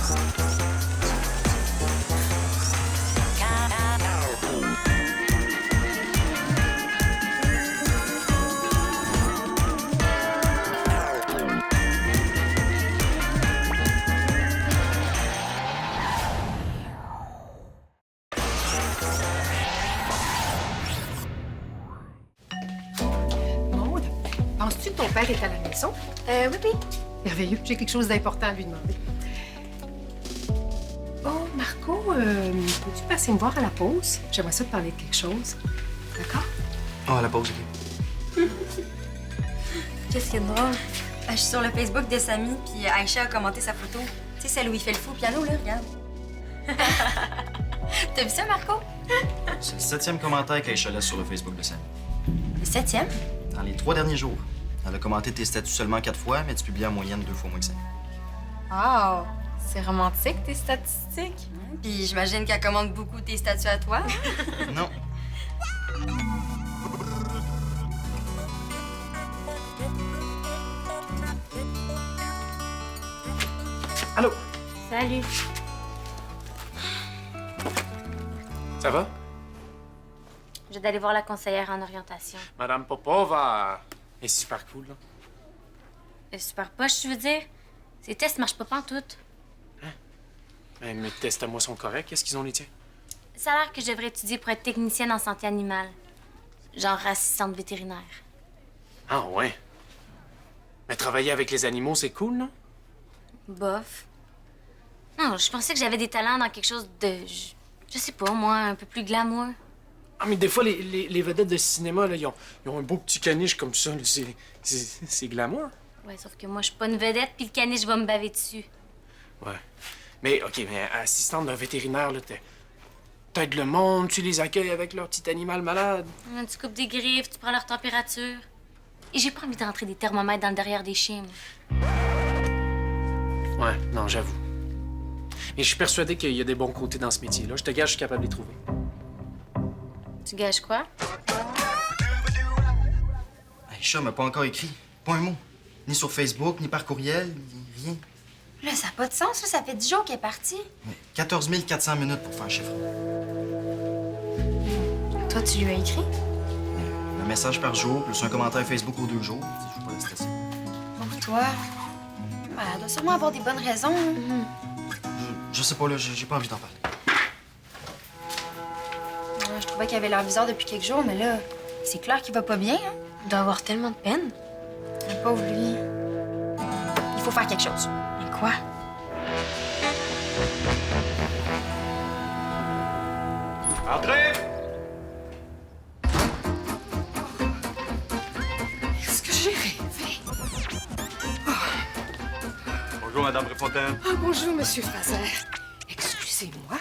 Penses-tu que ton père est à la maison? Oui, oui. Merveilleux. J'ai quelque chose d'important à lui demander. Oh, Marco, peux-tu passer me voir à la pause? J'aimerais ça te parler de quelque chose. D'accord? Oh, à la pause, OK. Qu'est-ce qui est drôle? Je suis sur le Facebook de Samy, puis Aïcha a commenté sa photo. Tu sais, celle où il fait le fou au piano, là, regarde. T'as vu ça, Marco? C'est le 7e commentaire qu'Aïcha laisse sur le Facebook de Sam. Le 7e? Dans les 3 derniers jours. Elle a commenté tes statuts seulement 4 fois, mais tu publies en moyenne 2 fois moins que ça. Oh, c'est romantique, tes statistiques. Puis j'imagine qu'elle commande beaucoup tes statuts à toi. Non. Allô? Salut. Ça va? Je vais aller voir la conseillère en orientation. Madame Popova est super cool, là. Super poche, tu veux dire? Ces tests marchent pas pantoute. Mais mes tests à moi sont corrects. Qu'est-ce qu'ils ont, les tiens? Ça a l'air que je devrais étudier pour être technicienne en santé animale. Genre assistante vétérinaire. Ah, ouais. Mais travailler avec les animaux, c'est cool, non? Bof. Non, je pensais que j'avais des talents dans quelque chose de... Je sais pas, moi, un peu plus glamour. Ah, mais des fois, les vedettes de cinéma, là, ils ont un beau petit caniche comme ça. Là. C'est glamour. Ouais, sauf que moi, je suis pas une vedette, puis le caniche va me baver dessus. Ouais. Mais, OK, mais assistante d'un vétérinaire, là, t'aides le monde, tu les accueilles avec leur petit animal malade. Tu coupes des griffes, tu prends leur température. Et j'ai pas envie de rentrer des thermomètres dans le derrière des chiens, moi. Ouais, non, j'avoue. Mais je suis persuadé qu'il y a des bons côtés dans ce métier-là. Je te gage, je suis capable de les trouver. Tu gages quoi? Aïcha m'a pas encore écrit. Pas un mot. Ni sur Facebook, ni par courriel, ni rien. Là, ça n'a pas de sens, là. Ça fait 10 jours qu'elle est partie. Mais 14 400 minutes pour faire un chiffre. Toi, tu lui as écrit? Un message par jour, plus un commentaire Facebook aux 2 jours. Je suis pas stressé. Pour toi? Ouais, elle doit sûrement avoir des bonnes raisons. Je sais pas, là, j'ai pas envie d'en parler. Ouais, je trouvais qu'il avait l'air bizarre depuis quelques jours, mais là, c'est clair qu'il va pas bien, hein? Il doit avoir tellement de peine. Le pauvre, lui. Il faut faire quelque chose. Mais quoi? Entrez! Est-ce que j'ai rêvé? Bonjour, Madame Préfontaine. Ah, bonjour, Monsieur Fraser. Excusez-moi,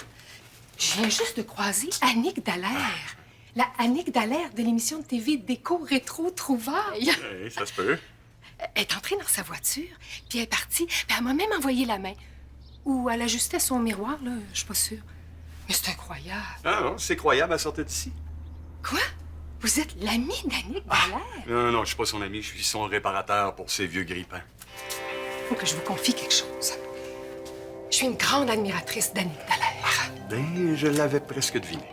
je viens juste de croiser Annick Dallaire. La Annick Dallaire de l'émission de TV Déco Rétro Trouvailles. Oui, ça se peut. Elle est entrée dans sa voiture, puis elle est partie, puis elle m'a même envoyé la main. Ou elle ajustait son miroir, là, je suis pas sûre. Mais c'est incroyable. Ah non, c'est croyable, elle sortait d'ici. Quoi? Vous êtes l'ami d'Annick Dallaire? Non, non, je suis pas son ami, je suis son réparateur pour ses vieux grippins. Faut que je vous confie quelque chose. Je suis une grande admiratrice d'Annick Dallaire. Ben, je l'avais presque deviné.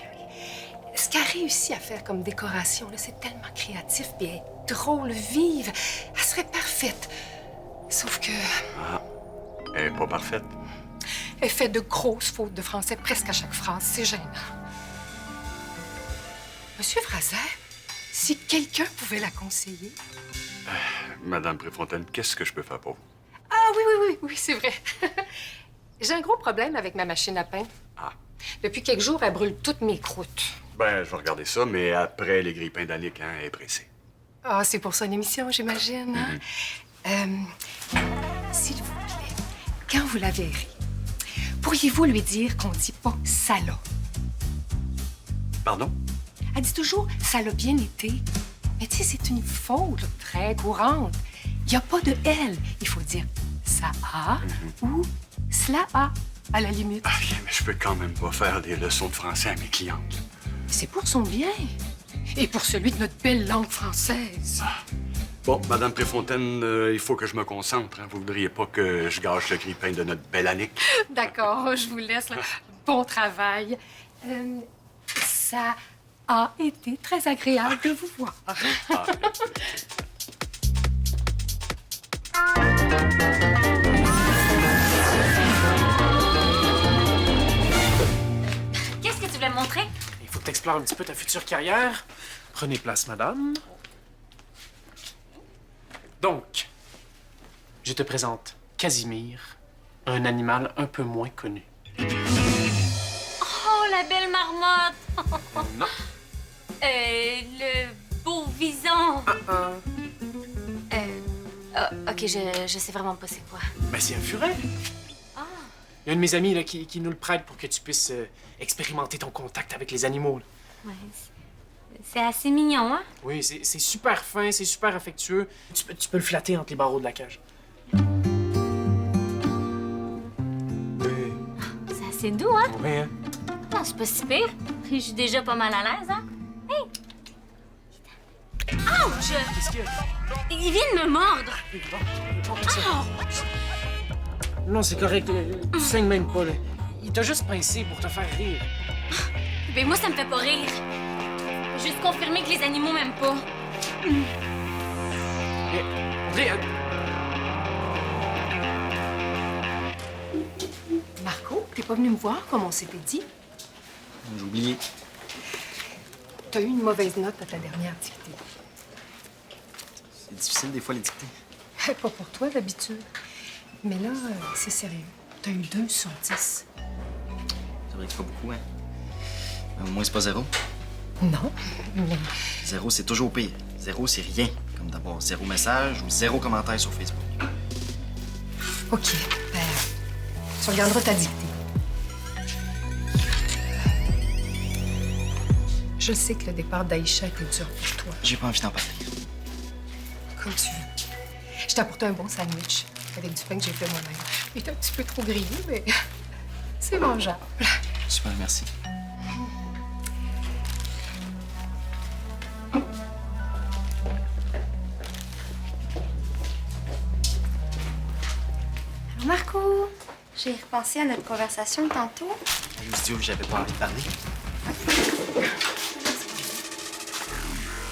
Ce qu'elle a réussi à faire comme décoration, là, c'est tellement créatif, puis elle est drôle, vive. Elle serait parfaite. Sauf que Ah, elle est pas parfaite. elle fait de grosses fautes de français presque à chaque phrase. C'est gênant. Monsieur Fraser, si quelqu'un pouvait la conseiller... Madame Préfontaine, qu'est-ce que je peux faire pour vous? Ah oui, c'est vrai. J'ai un gros problème avec ma machine à pain. Ah. Depuis quelques jours, elle brûle toutes mes croûtes. Ben, je vais regarder ça, mais après les grippins d'Annick, hein, elle est pressée. Ah, c'est pour son émission, j'imagine. Hein? S'il vous plaît, quand vous la verrez, pourriez-vous lui dire qu'on dit pas « ça l'a ». Pardon? Elle dit toujours « ça l'a bien été ». Mais tu sais, c'est une faute très courante. Il n'y a pas de « elle ». Il faut dire « ça a » ou « cela a », à la limite. Ah, mais je peux quand même pas faire des leçons de français à mes clientes. C'est pour son bien. Et pour celui de notre belle langue française. Bon, Madame Préfontaine, il faut que je me concentre. Hein. Vous voudriez pas que je gâche le grille-pain de notre belle Annick? D'accord, je vous laisse. Là. Bon travail. Ça a été très agréable de vous voir. Ah. Qu'est-ce que tu voulais me montrer? Il faut que tu explores un petit peu ta future carrière. Prenez place, madame. Donc, je te présente Casimir, un animal un peu moins connu. Oh, la belle marmotte! Non. Le beau vison. OK, je sais vraiment pas c'est quoi. Ben, c'est un furet. Ah. Il y a un de mes amis là, qui nous le prête pour que tu puisses expérimenter ton contact avec les animaux. Là. Ouais, c'est assez mignon, hein? Oui, c'est super fin, c'est super affectueux. Tu peux le flatter entre les barreaux de la cage. C'est assez doux, hein? Oui, hein? Non, c'est pas si pire. Je suis déjà pas mal à l'aise, hein? Hey! Ouch! Qu'est-ce qu'il y a? Il vient de me mordre! Bon, comme ça. Non, c'est correct. Tu saignes même pas, là. Il t'a juste pincé pour te faire rire. Ben moi, ça me fait pas rire. Juste confirmer que les animaux m'aiment pas. Mais, André, Marco, t'es pas venu me voir comme on s'était dit? J'ai oublié. T'as eu une mauvaise note à ta dernière dictée. C'est difficile des fois les dictées. Pas pour toi, d'habitude. Mais là, c'est sérieux. T'as eu 2 sur 10. C'est vrai que c'est pas beaucoup, hein? Mais au moins, c'est pas 0. Non, mais 0, c'est toujours pire. 0, c'est rien. Comme d'avoir 0 message ou 0 commentaire sur Facebook. OK. Ben, tu regarderas ta dictée. Je sais que le départ d'Aïcha était dur pour toi. J'ai pas envie d'en parler. Comme tu veux. Je t'ai apporté un bon sandwich avec du pain que j'ai fait moi-même. Il est un petit peu trop grillé, mais c'est mangeable. Super, merci. Marco, j'ai repensé à notre conversation tantôt. Juste que j'avais pas envie de parler.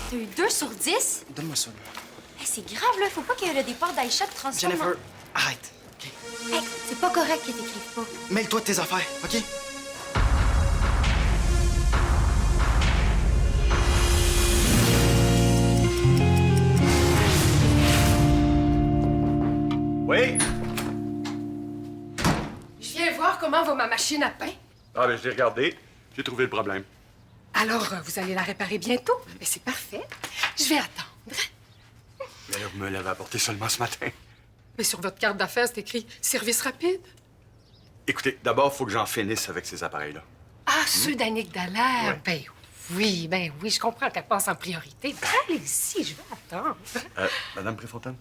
T'as eu 2 sur 10? Donne-moi ça, là. Hey, c'est grave, là. Faut pas que le départ d'Aïcha te transforme Jennifer, arrête. OK? Hey, c'est pas correct que t'écrives pas. Mêle-toi de tes affaires, OK? Oui? Je viens voir comment va ma machine à pain. Ah, ben, je l'ai regardé. J'ai trouvé le problème. Alors, vous allez la réparer bientôt? Mais c'est parfait. Je vais attendre. Mais là, vous me l'avez apporté seulement ce matin. Mais sur votre carte d'affaires, c'est écrit « Service rapide ». Écoutez, d'abord, il faut que j'en finisse avec ces appareils-là. Ah, ceux d'Annick Dallaire. Ouais. Ben oui, je comprends qu'elle passe en priorité. Allez-y, je vais attendre. Madame Préfontaine?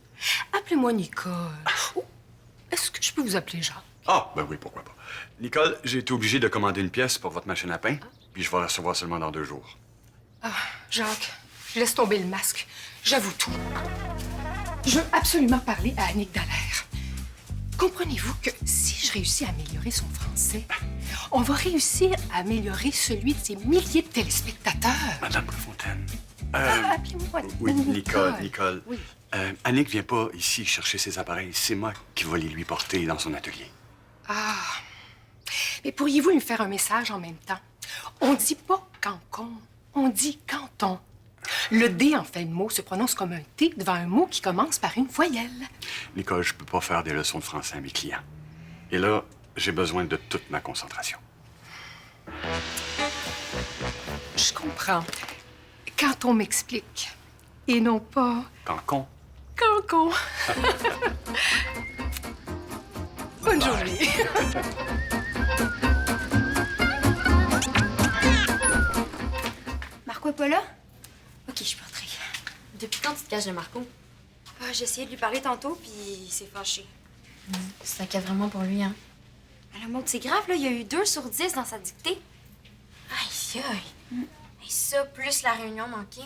Appelez-moi Nicole. Ou est-ce que je peux vous appeler Jacques? Ah, ben oui, pourquoi pas. Nicole, j'ai été obligé de commander une pièce pour votre machine à pain, puis je vais la recevoir seulement dans 2 jours. Ah, Jacques, laisse tomber le masque. J'avoue tout. Je veux absolument parler à Annick Dallaire. Comprenez-vous que si je réussis à améliorer son français, on va réussir à améliorer celui de ses milliers de téléspectateurs. Madame Préfontaine. Appelez-moi Oui, Nicole. Oui. Annick vient pas ici chercher ses appareils. C'est moi qui vais les lui porter dans son atelier. Ah. Mais pourriez-vous lui faire un message en même temps? On dit pas cancon, on dit canton. Le D en fin de mot se prononce comme un T devant un mot qui commence par une voyelle. Nicole, je peux pas faire des leçons de français à mes clients. Et là, j'ai besoin de toute ma concentration. Je comprends. Quand on m'explique. Et non pas Cancon. cancon. Bonne journée. Marco est pas là? OK, je peux rentrer. Depuis quand tu te caches de Marco? Ah, j'ai essayé de lui parler tantôt, puis il s'est fâché. C'est inquiète vraiment pour lui, hein? Alors, Maud, c'est grave, là. Il y a eu 2 sur 10 dans sa dictée. Aïe, aïe. Et ça, plus la réunion manquée.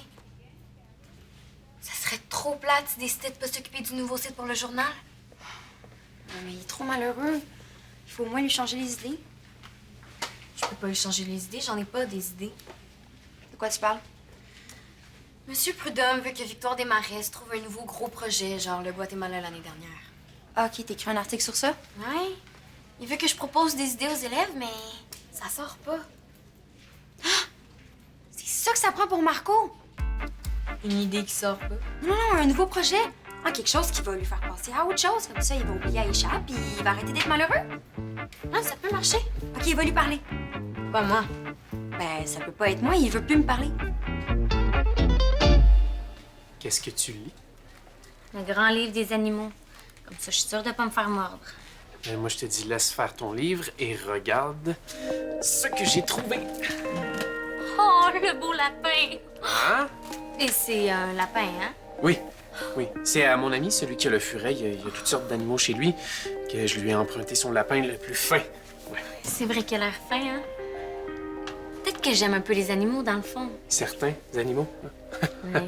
Ça serait trop trop plate s'il décidait de pas s'occuper du nouveau site pour le journal. Non, mais il est trop malheureux. Il faut au moins lui changer les idées. Je peux pas lui changer les idées, j'en ai pas des idées. De quoi tu parles? Monsieur Prudhomme veut que Victoire Desmarais trouve un nouveau gros projet, genre le Guatemala l'année dernière. Ah, OK, t'écris un article sur ça? Ouais. Il veut que je propose des idées aux élèves, mais ça sort pas. Ah! C'est ça que ça prend pour Marco? Une idée qui sort pas? Non, non, un nouveau projet. Ah, quelque chose qui va lui faire penser à autre chose. Comme ça, il va oublier Aïcha, puis il va arrêter d'être malheureux. Ah, ça peut marcher. OK, il va lui parler. Pas moi. Ben, ça peut pas être moi, il veut plus me parler. Qu'est-ce que tu lis? Le grand livre des animaux. Comme ça, je suis sûre de pas me faire mordre. Moi, je te dis, laisse faire ton livre et regarde ce que j'ai trouvé. Oh, le beau lapin! Hein? Et c'est un lapin, hein? Oui, oui. C'est à mon ami, celui qui a le furet. Il y a toutes sortes d'animaux chez lui, que je lui ai emprunté son lapin le plus fin. Ouais. C'est vrai qu'il a l'air fin, hein? Peut-être que j'aime un peu les animaux, dans le fond. Certains animaux. Oui.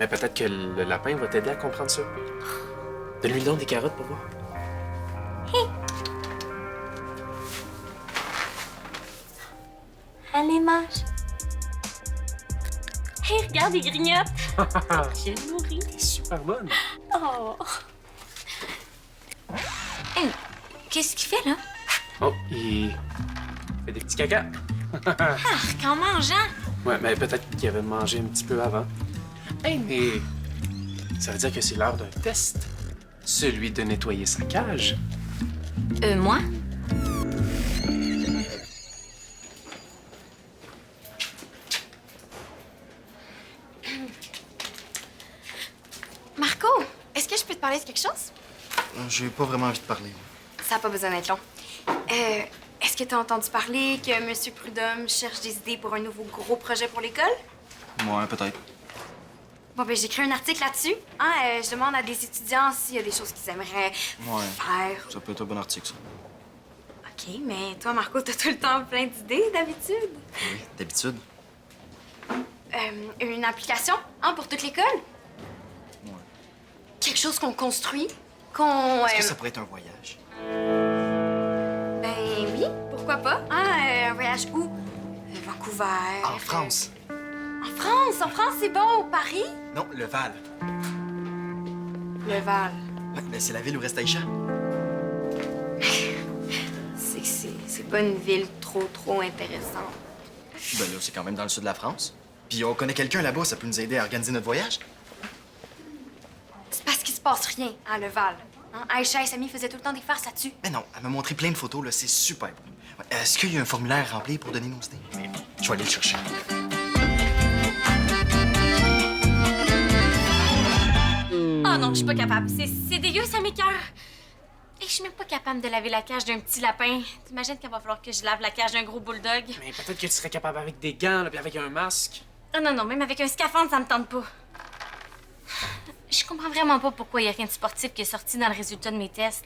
Mais peut-être que le lapin va t'aider à comprendre ça. Donne-lui donc des carottes pour voir. Allez, mange. Hey, regarde, il grignote. Je le nourris. T'es super bonne. Oh. Hey, qu'est-ce qu'il fait, là? Oh, il fait des petits caca. Arc, en mangeant. Ouais, mais peut-être qu'il avait mangé un petit peu avant. Hey, mais ça veut dire que c'est l'heure d'un test. Celui de nettoyer sa cage. Moi? Marco, est-ce que je peux te parler de quelque chose? J'ai pas vraiment envie de parler. Ça n'a pas besoin d'être long. Est-ce que tu as entendu parler que M. Prudhomme cherche des idées pour un nouveau gros projet pour l'école? Ouais, peut-être. Bon, ben j'écris un article là-dessus. Hein, je demande à des étudiants s'il y a des choses qu'ils aimeraient faire. Ça peut être un bon article, ça. OK, mais toi, Marco, t'as tout le temps plein d'idées, d'habitude. Oui, d'habitude. Une application, hein, pour toute l'école? Ouais. Quelque chose qu'on construit, qu'on... Est-ce que ça pourrait être un voyage? Ben oui, pourquoi pas? Hein, un voyage où? Vancouver. En France. En France, c'est bon. Paris? Non, le Val. Le Val. Ouais, ben c'est la ville où reste Aïcha. C'est que c'est pas une ville trop intéressante. Ben là, c'est quand même dans le sud de la France. Puis on connaît quelqu'un là-bas, ça peut nous aider à organiser notre voyage. C'est parce qu'il se passe rien, hein, le Val. Hein? Aïcha et Samy faisaient tout le temps des farces là-dessus. Mais non, elle m'a montré plein de photos, là, c'est super. Ouais, est-ce qu'il y a un formulaire à remplir pour donner nos idées? Je vais aller le chercher. Oh non, je suis pas capable. C'est dégueu, ça m'écoeure. Et je suis même pas capable de laver la cage d'un petit lapin. T'imagines qu'il va falloir que je lave la cage d'un gros bulldog? Mais peut-être que tu serais capable avec des gants, là, puis avec un masque. Oh non, non, même avec un scaphandre, ça me tente pas. Je comprends vraiment pas pourquoi il y a rien de sportif qui est sorti dans le résultat de mes tests.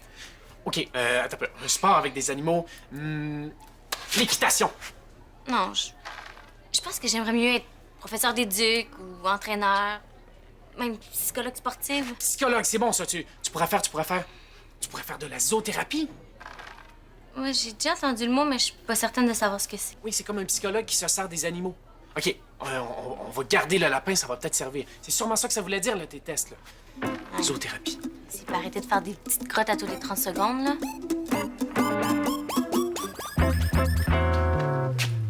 OK, attends un peu. Un sport avec des animaux. L'équitation. Non, je pense que j'aimerais mieux être professeur d'éduc ou entraîneur, même psychologue sportive. Psychologue, c'est bon, ça. Tu pourrais faire de la zoothérapie. Ouais, j'ai déjà entendu le mot, mais je suis pas certaine de savoir ce que c'est. Oui, c'est comme un psychologue qui se sert des animaux. OK, on va garder le lapin, ça va peut-être servir. C'est sûrement ça que ça voulait dire, là, tes tests, là. Zoothérapie. C'est pas arrêter de faire des petites crottes à tous les 30 secondes, là.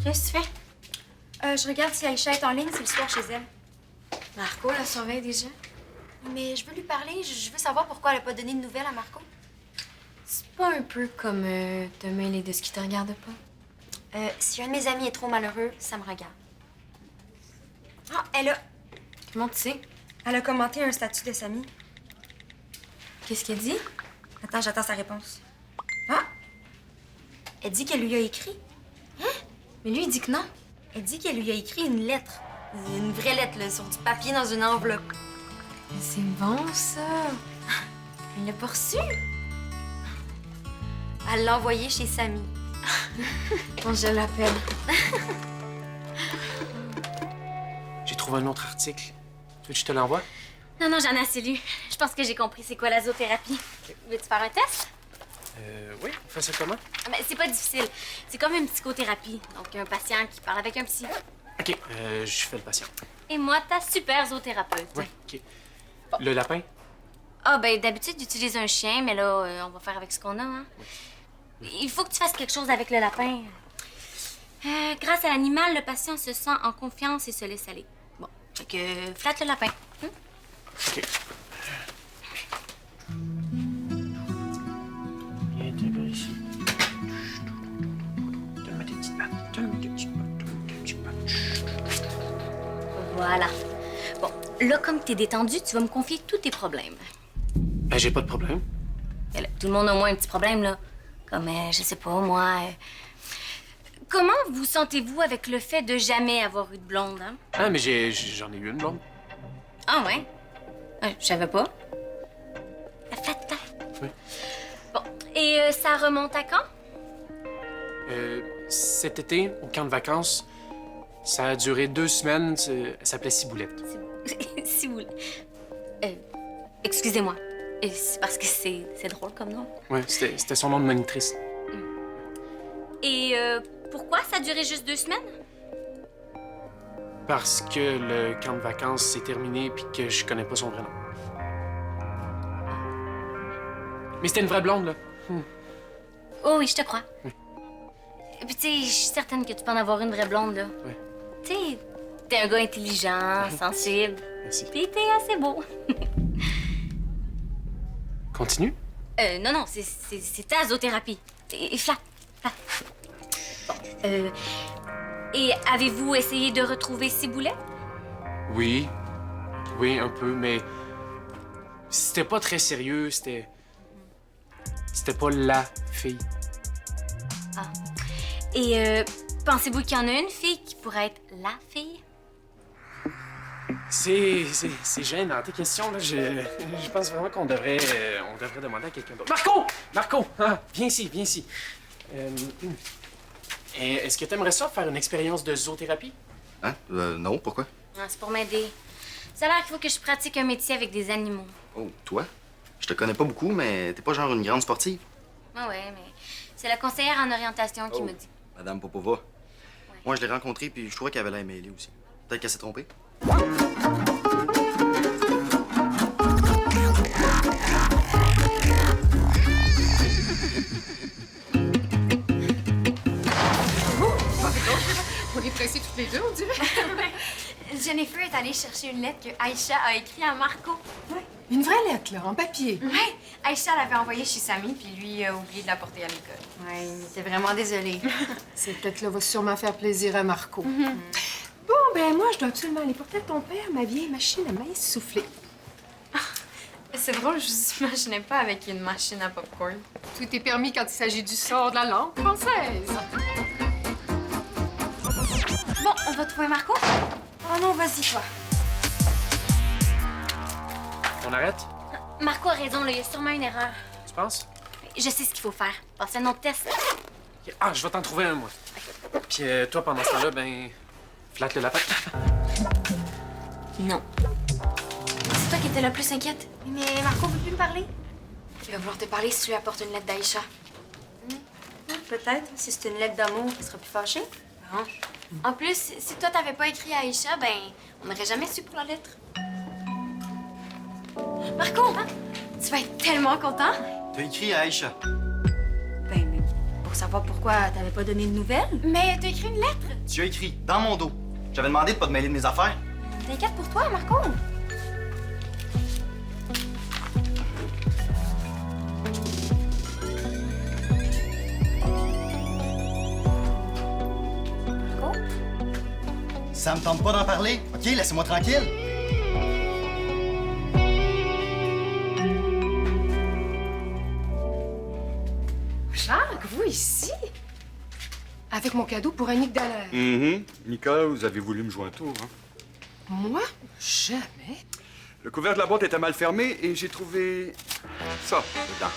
Qu'est-ce que tu fais? Je regarde si Aïcha est en ligne, c'est le soir chez elle. Marco la surveille déjà. Mais je veux lui parler, je veux savoir pourquoi elle a pas donné de nouvelles à Marco. C'est pas un peu comme te mêler de ce qui te regarde pas? Si un de mes amis est trop malheureux, ça me regarde. Ah, elle a... Comment tu sais? Elle a commenté un statut de Samy. Qu'est-ce qu'elle dit? Attends, j'attends sa réponse. Ah! Elle dit qu'elle lui a écrit. Hein? Mais lui, il dit que non. Elle dit qu'elle lui a écrit une lettre. Une vraie lettre, là, sur du papier dans une enveloppe. C'est bon, ça. Elle l'a pas reçu. Elle l'a envoyé chez Samy. Bon, je l'appelle. J'ai trouvé un autre article. Tu veux que je te l'envoie? Non, non, j'en ai assez lu. Je pense que j'ai compris c'est quoi la zoothérapie. Veux-tu faire un test? Oui, on fait ça comment? Ah, ben, c'est pas difficile. C'est comme une psychothérapie. Donc, un patient qui parle avec un psy. OK, je fais le patient. Et moi, ta super zoothérapeute. Oui, OK. Le lapin? Ah, ben, d'habitude, j'utilise un chien, mais là, on va faire avec ce qu'on a, hein. Il faut que tu fasses quelque chose avec le lapin. Grâce à l'animal, le patient se sent en confiance et se laisse aller. Bon, fait que flatte le lapin. OK. Viens te vers ici. Donne-moi tes petites pattes. Donne-moi tes petites pattes. Donne-moi tes petites pattes. Voilà. Bon, là, comme t'es détendu, tu vas me confier tous tes problèmes. Ben, j'ai pas de problème. Et là, tout le monde a au moins un petit problème, là. Comme, je sais pas, moi... Comment vous sentez-vous avec le fait de jamais avoir eu de blonde, hein? Ah, mais j'en ai eu une blonde. Ah ouais? Je savais pas. Flatte-toi. Oui. Bon, et ça remonte à quand? Cet été, au camp de vacances, ça a duré 2 semaines. Elle s'appelait Ciboulette. Si vous... excusez-moi. C'est parce que c'est drôle comme nom. Oui, c'était son nom de monitrice. Et pourquoi ça a duré juste 2 semaines? Parce que le camp de vacances s'est terminé puis que je connais pas son vrai nom. Mais c'était une vraie blonde, là. Oh oui, je te crois. Oui. Et puis tu sais, je suis certaine que tu peux en avoir une vraie blonde, là. Oui. Tu sais, t'es un gars intelligent, sensible. Merci. Puis t'es assez beau. Continue? Non, non, c'est ta zoothérapie. Et flatte. Bon, et avez-vous essayé de retrouver Ciboulette? Oui. Oui, un peu, mais... C'était pas très sérieux, c'était pas la fille. Ah. Et pensez-vous qu'il y en a une fille qui pourrait être la fille? C'est gênant, tes questions, là. Je pense vraiment qu'on devrait demander à quelqu'un d'autre. Marco! Marco! Ah, viens ici, viens ici. Est-ce que t'aimerais ça faire une expérience de zoothérapie? Hein? Non, pourquoi? Ah, c'est pour m'aider. Ça a l'air qu'il faut que je pratique un métier avec des animaux. Oh, toi? Je te connais pas beaucoup, mais t'es pas genre une grande sportive. Ah ouais, mais c'est la conseillère en orientation qui Oh. me dit. Madame Popova. Moi, je l'ai rencontrée, puis je trouvais qu'elle avait l'air mêlée aussi. Peut-être qu'elle s'est trompée. On est pressés toutes les deux, on dirait. Jennifer est allée chercher une lettre que Aïcha a écrite à Marco. Une vraie lettre, là, en papier. Ouais, Aïcha l'avait envoyée chez Samy, puis lui a oublié de la porter à l'école. Ouais, il était vraiment désolé. Cette lettre-là va sûrement faire plaisir à Marco. Bon, ben moi, je dois absolument aller porter à ton père ma vieille machine à maïs soufflée. C'est drôle, je vous imaginais pas avec une machine à popcorn. Tout est permis quand il s'agit du sort de la langue française. Bon, on va trouver Marco? Oh non, vas-y, toi. On arrête? Marco a raison, là, il y a sûrement une erreur. Tu penses? Je sais ce qu'il faut faire. Passer un autre test. Ok. Ah, je vais t'en trouver un, moi. Puis toi, pendant ce temps-là, ben... Flatte le lapin. Non. C'est toi qui étais la plus inquiète. Mais Marco veut plus me parler. Il va vouloir te parler si tu lui apportes une lettre d'Aïcha. Peut-être. Si c'est une lettre d'amour, il sera plus fâché. Non. En plus, si toi t'avais pas écrit à Aïcha, ben, on n'aurait jamais su pour la lettre. Marco, hein? Tu vas être tellement content. T'as écrit à Aïcha. Ben, mais pour savoir pourquoi t'avais pas donné de nouvelles. Mais t'as écrit une lettre. Tu as écrit, dans mon dos. J'avais demandé de pas te mêler de mes affaires. T'inquiète pour toi, Marco. Marco? Ça me tente pas d'en parler. OK, laissez-moi tranquille. Jacques, vous ici? Avec mon cadeau pour Annick Dallaire. Nicole, vous avez voulu me jouer un tour, hein? Moi? Jamais. Le couvercle de la boîte était mal fermé et j'ai trouvé ça dedans.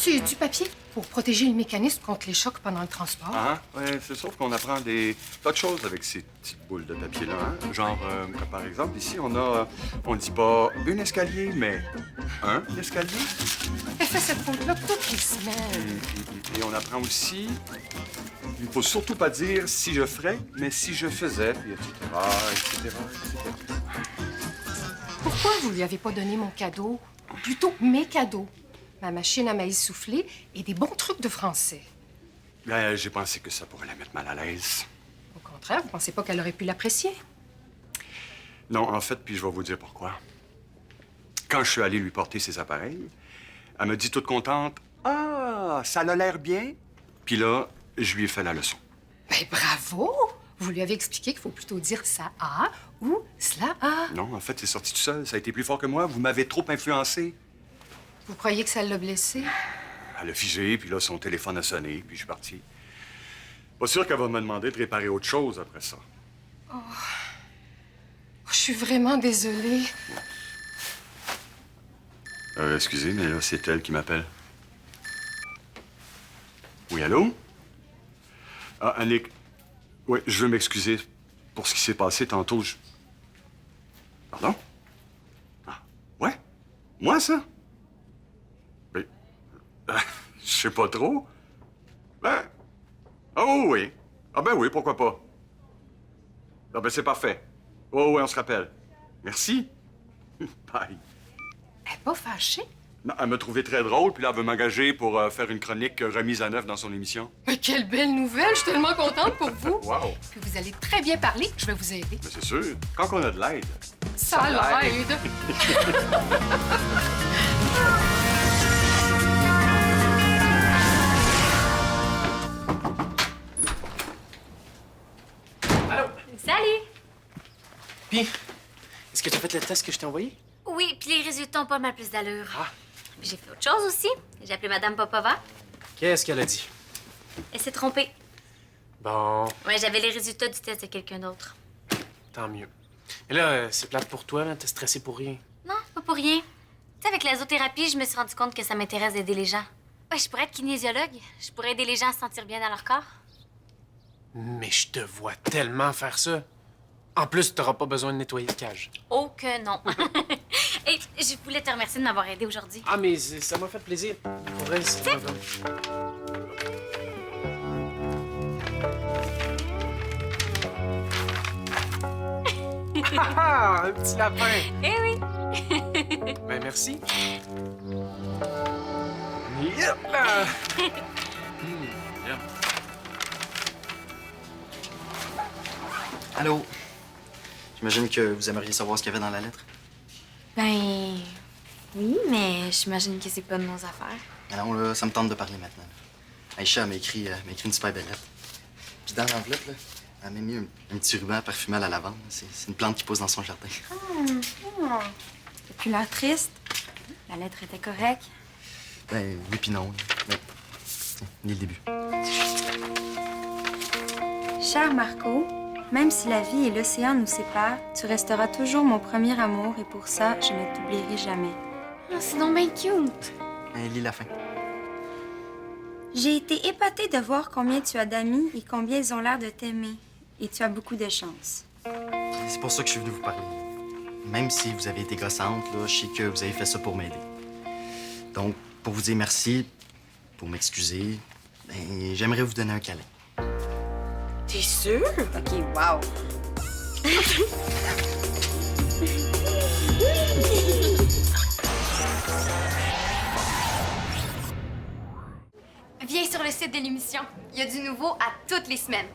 C'est du papier pour protéger le mécanisme contre les chocs pendant le transport. Ah, ouais, c'est sauf qu'on apprend des tas de choses avec ces petites boules de papier-là. Hein? Genre, comme par exemple, ici, on dit pas un escalier, mais un escalier. Elle fait cette faute-là toutes les semaines. Et on apprend aussi, il ne faut surtout pas dire si je ferais, mais si je faisais, puis etc., etc., etc. Pourquoi vous lui avez pas donné mon cadeau? Ou plutôt mes cadeaux. Ma machine à maïs soufflé et des bons trucs de français. Ben, j'ai pensé que ça pourrait la mettre mal à l'aise. Au contraire, vous pensez pas qu'elle aurait pu l'apprécier? Non, en fait, puis je vais vous dire pourquoi. Quand je suis allé lui porter ses appareils, elle me dit toute contente, « Ah, ça a l'air bien. » Puis là, je lui ai fait la leçon. Ben bravo! Vous lui avez expliqué qu'il faut plutôt dire ça a ou cela a. Non, en fait, c'est sorti tout seul. Ça a été plus fort que moi. Vous m'avez trop influencé. Vous croyez que ça l'a blessé? Elle a figé, puis là, son téléphone a sonné, puis je suis parti. Pas sûr qu'elle va me demander de réparer autre chose après ça. Je suis vraiment désolée. Excusez, mais là, c'est elle qui m'appelle. Oui, allô? Ah, Annick. Oui, je veux m'excuser pour ce qui s'est passé tantôt. Pardon? Ah, ouais? Moi, ça? Mais... je sais pas trop. Ben... Oh oui. Ah ben oui, pourquoi pas? Ah ben c'est parfait. Oh oui, on se rappelle. Merci. Bye. Elle est pas fâchée? Non, elle m'a trouvé très drôle, puis là, elle veut m'engager pour faire une chronique remise à neuf dans son émission. Mais quelle belle nouvelle! Je suis tellement contente pour vous. Wow! Puis vous allez très bien parler. Je vais vous aider. Mais c'est sûr, quand on a de l'aide. Ça l'aide. Allô? Salut! Puis, est-ce que tu as fait le test que je t'ai envoyé? Oui, puis les résultats ont pas mal plus d'allure. Ah. Puis j'ai fait autre chose aussi. J'ai appelé Madame Popova. Qu'est-ce qu'elle a dit? Elle s'est trompée. Bon, Ouais, j'avais les résultats du test de quelqu'un d'autre. tant mieux. Mais là, c'est plate pour toi, hein? T'es stressé pour rien. Non, pas pour rien. Tu sais, avec la zoothérapie, je me suis rendu compte que ça m'intéresse d'aider les gens. Ouais, je pourrais être kinésiologue. Je pourrais aider les gens à se sentir bien dans leur corps. Mais je te vois tellement faire ça. En plus, t'auras pas besoin de nettoyer le cage. Oh que non. Et je voulais te remercier de m'avoir aidé aujourd'hui. Ah, mais ça m'a fait plaisir. Pour vrai, c'est pas grave. Ah, un petit lapin. Eh oui. Ben, merci. Yep là! Yep. Allô? J'imagine que vous aimeriez savoir ce qu'il y avait dans la lettre. Ben... oui, mais j'imagine que c'est pas de nos affaires. Alors là, ça me tente de parler maintenant. Aïcha m'a écrit une super belle lettre. Puis dans l'enveloppe, là, elle m'a mis un petit ruban parfumé à la lavande. C'est une plante qui pousse dans son jardin. T'as plus l'air triste. La lettre était correcte. Ben oui puis non. Ben, tiens, lis le début. Cher Marco, même si la vie et l'océan nous séparent, tu resteras toujours mon premier amour et pour ça, je ne t'oublierai jamais. Oh, c'est donc bien cute. Ben, lis la fin. J'ai été épatée de voir combien tu as d'amis et combien ils ont l'air de t'aimer. Et tu as beaucoup de chance. C'est pour ça que je suis venu vous parler. Même si vous avez été gossante, là, je sais que vous avez fait ça pour m'aider. Donc, pour vous dire merci, pour m'excuser, ben, j'aimerais vous donner un câlin. T'es sûr? OK, wow! Viens sur le site de l'émission. Il y a du nouveau à toutes les semaines.